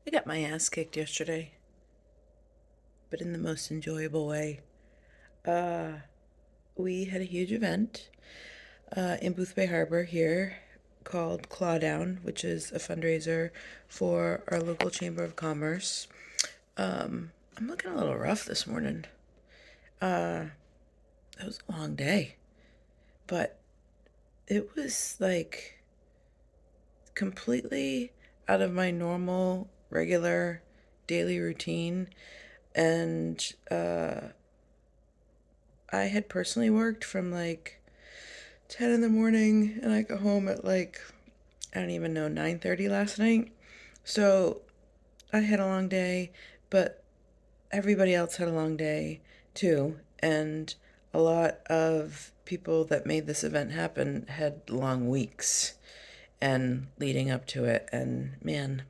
I got my ass kicked yesterday, but in the most enjoyable way. Uh, we had a huge event in Boothbay Harbor here called Clawdown, which is a fundraiser for our local Chamber of Commerce. I'm looking a little rough this morning. It was a long day, but it was like completely out of my normal, regular daily routine. And I had personally worked from like 10 in the morning and I got home at like, I don't even know, 9:30 last night. So I had a long day, but everybody else had a long day too. And a lot of people that made this event happen had long weeks and leading up to it. And man,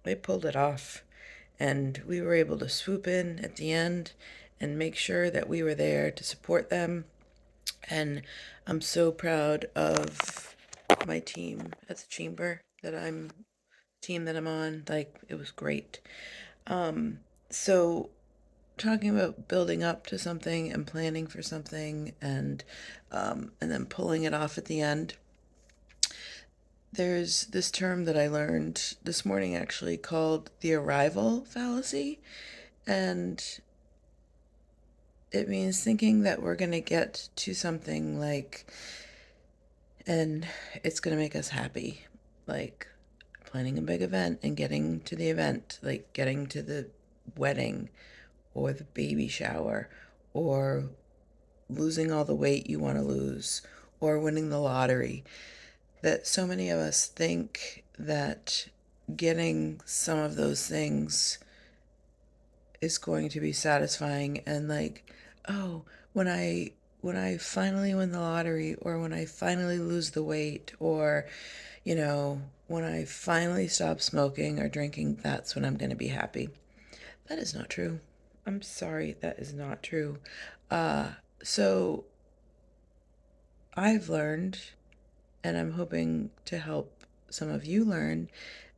they pulled it off. And we were able to swoop in at the end and make sure that we were there to support them. And I'm so proud of my team at the chamber team that I'm on. Like, it was great. So talking about building up to something and planning for something and then pulling it off at the end. There's this term that I learned this morning actually called the arrival fallacy, and it means thinking that we're going to get to something like and it's going to make us happy, like planning a big event and getting to the event, like getting to the wedding or the baby shower or losing all the weight you want to lose or winning the lottery. That so many of us think that getting some of those things is going to be satisfying and like, oh, when I finally win the lottery or when I finally lose the weight or when I finally stop smoking or drinking, that's when I'm going to be happy. That is not true. I'm sorry, that is not true. Uh, so I've learned, and I'm hoping to help some of you learn,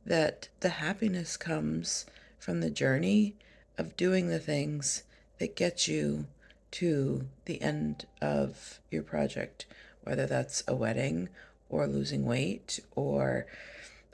that the happiness comes from the journey of doing the things that get you to the end of your project, whether that's a wedding or losing weight or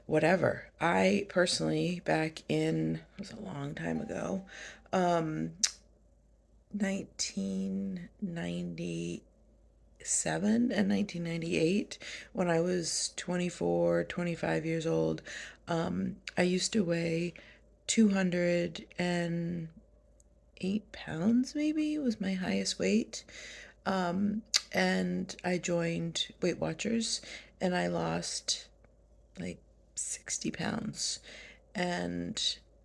whatever. I personally, back in, it was a long time ago, 1997 and 1998, when I was 24, 25 years old, I used to weigh 208 pounds, maybe, was my highest weight. And I joined Weight Watchers and I lost like 60 pounds. And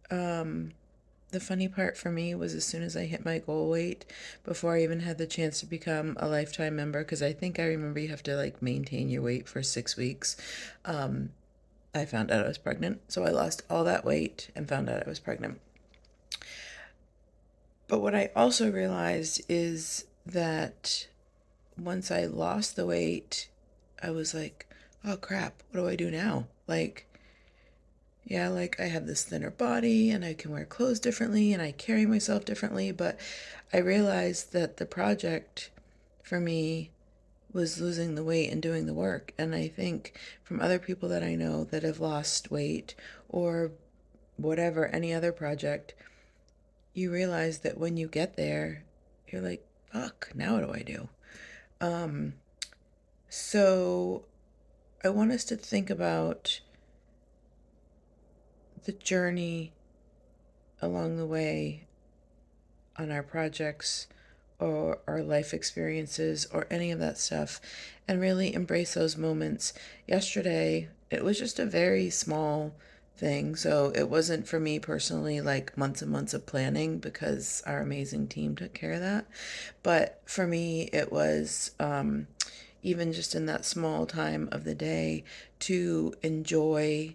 the funny part for me was as soon as I hit my goal weight, before I even had the chance to become a lifetime member, because I think I remember you have to like maintain your weight for 6 weeks, I found out I was pregnant. So I lost all that weight and found out I was pregnant. But what I also realized is that once I lost the weight, I was like, oh crap, what do I do now? Like, yeah, like I have this thinner body and I can wear clothes differently and I carry myself differently, but I realized that the project for me was losing the weight and doing the work. And I think from other people that I know that have lost weight or whatever, any other project, you realize that when you get there, you're like, fuck, now what do I do? So I want us to think about the journey along the way on our projects or our life experiences or any of that stuff and really embrace those moments. Yesterday, it was just a very small thing. So it wasn't for me personally like months and months of planning because our amazing team took care of that. But for me, it was even just in that small time of the day to enjoy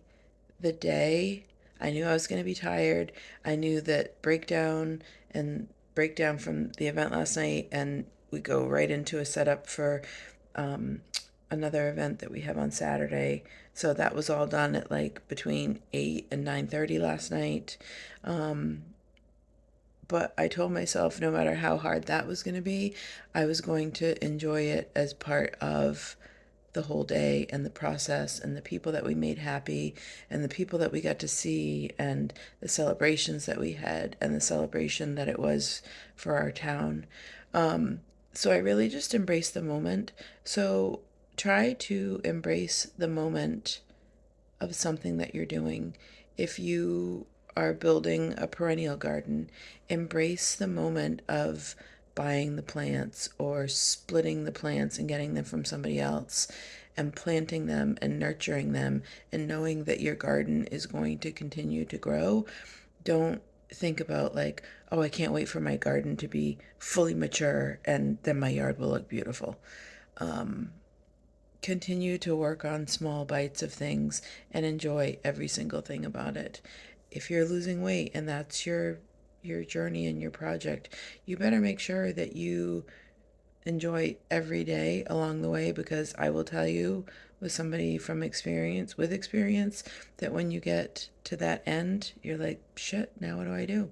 the day. I knew I was going to be tired. I knew that breakdown from the event last night, and we go right into a setup for another event that we have on Saturday. So that was all done at like between 8 and 9:30 last night. But I told myself no matter how hard that was going to be, I was going to enjoy it as part of the whole day and the process and the people that we made happy and the people that we got to see and the celebrations that we had and the celebration that it was for our town. So I really just embraced the moment. So try to embrace the moment of something that you're doing. If you are building a perennial garden, embrace the moment of buying the plants or splitting the plants and getting them from somebody else and planting them and nurturing them and knowing that your garden is going to continue to grow. Don't think about like, oh, I can't wait for my garden to be fully mature and then my yard will look beautiful. Continue to work on small bites of things and enjoy every single thing about it. If you're losing weight and that's your journey and your project, you better make sure that you enjoy every day along the way, because I will tell you with somebody from experience with experience that when you get to that end, you're like, shit, now what do I do?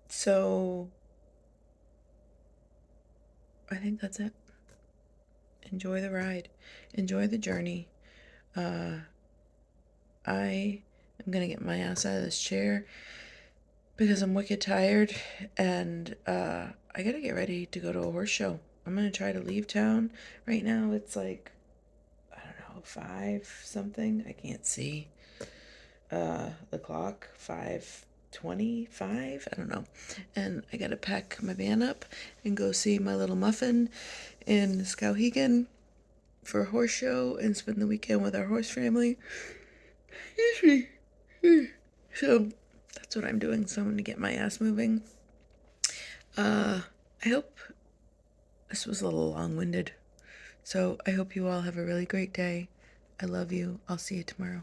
So I think that's it. Enjoy the ride. Enjoy the journey. I am gonna get my ass out of this chair because I'm wicked tired and I gotta get ready to go to a horse show. I'm gonna try to leave town. Right now it's like, I don't know, 5 something. I can't see the clock. 5:25. I don't know. And I gotta pack my van up and go see my little muffin in Skowhegan for a horse show and spend the weekend with our horse family. Excuse me. So that's what I'm doing. So I'm going to get my ass moving. I hope this was a little long-winded. So I hope you all have a really great day. I love you. I'll see you tomorrow.